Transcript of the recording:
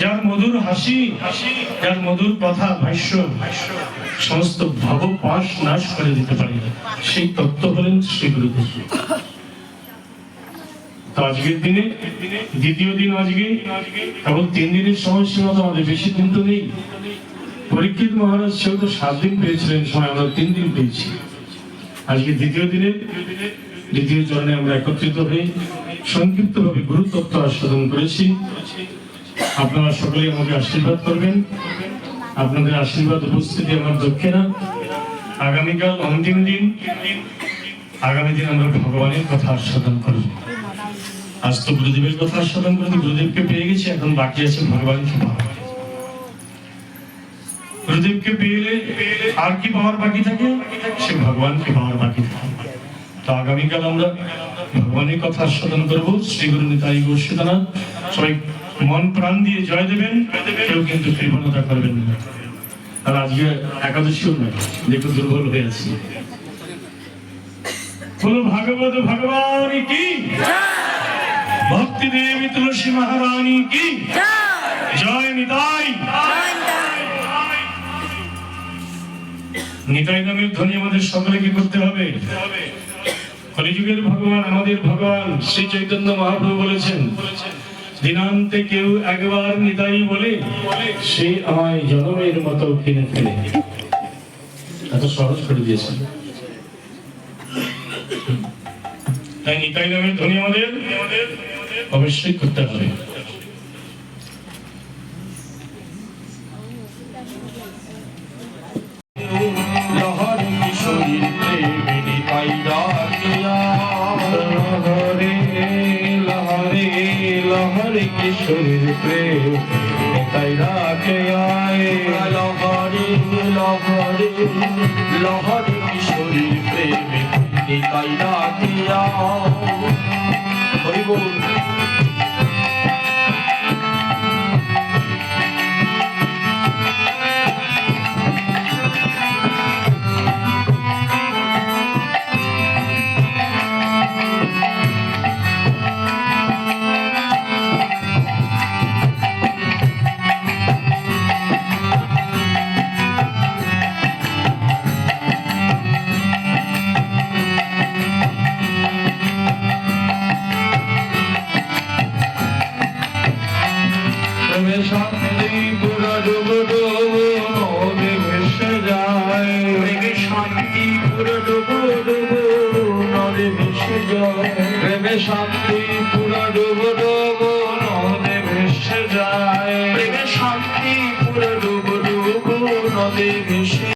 যার মধুর হাসি, যার মধুর কথা ভাষ্য সমস্ত ভবপাশ নাশ করে দিতে পারে, সেই তত্ত্ব হলেন শ্রী গুরুদেব। তো আজকের দিনে দ্বিতীয় দিন, আজকে কেবল 3 দিনের সময়সীমা, তো আমাদের বেশি দিন তো নেই। পরীক্ষিত মহারাজ সেও তো 7 দিন পেয়েছিলেন সময়, আমরা 3 দিন পেয়েছি। আজকে দ্বিতীয় দিনে দ্বিতীয় চরণে আমরা একত্রিত হয়ে সংক্ষিপ্ত ভাবে গুরু তত্ত্ব আস্বাদন করেছি। আপনারা সকলেই আমাকে আশীর্বাদ করবেন। আপনাদের আশীর্বাদ উপস্থিতি আমার দক্ষিণা। আগামীকাল অন্তিম দিন, আগামী দিন আমরা ভগবানের কথা আস্বাদন করব। আজ তো গুরুদেবের কথা আস্বাদন করতে গুরুদেবকে পেয়ে গেছি, এখন বাকি আছে ভগবানকে পাওয়া। গুরুদেবকে পেলে আর কি পাওয়ার বাকি থাকে? সে ভগবানকে পাওয়ার বাকি থাকে। তো আগামীকাল আমরা ভগবানের কথা আস্বাদন করবো। শ্রী গুরু নিতাই গৌর সীতানাথ। সবাই মন প্রাণ দিয়ে জয় দেবেন, কেউ কিন্তু কৃপণতা করবেন না। আর আজকে একাদশীও নয়, দেখো দুর্বল হয়ে আছি। বলো ভাগবত ভগবান কি, ভক্তি দেবী তুলসী মহারানী কি জয়। নিতাই নিতাই নামের ধ্বনি আমাদের সকলকে করতে হবে। কলিযুগের ভগবান, আমাদের ভগবান শ্রী চৈতন্য মহাপ্রভু বলেছেন, দিনান্তে কেউ একবার নিতাই বলে, সে আমায় জনমের মতো কিনে ফেলে। এত সহজ করে দিয়েছেন। তাই নিতাই নামের ধ্বনি আমাদের অবশ্যই করতে হবে। লহরি কিশোরীর প্রেমে নিতাই ডাকিয়া, লহরি লহরি কিশোরীর প্রেম নিতাই ডাকিয়া, লহরি লহরি লহরি কিশোরীর প্রেমে নিতাই ডাকিয়া। হরি বল। শান্তিপুর ডুব ডুব নদী ভেসে যায়, শান্তিপুর ডুব ডুব নদী ভেসে যায়, প্রেমে শান্তিপুর ডুব ডুব নদী ভেসে যায়, প্রেমে শান্তিপুর ডুব ডুব নদী ভেসে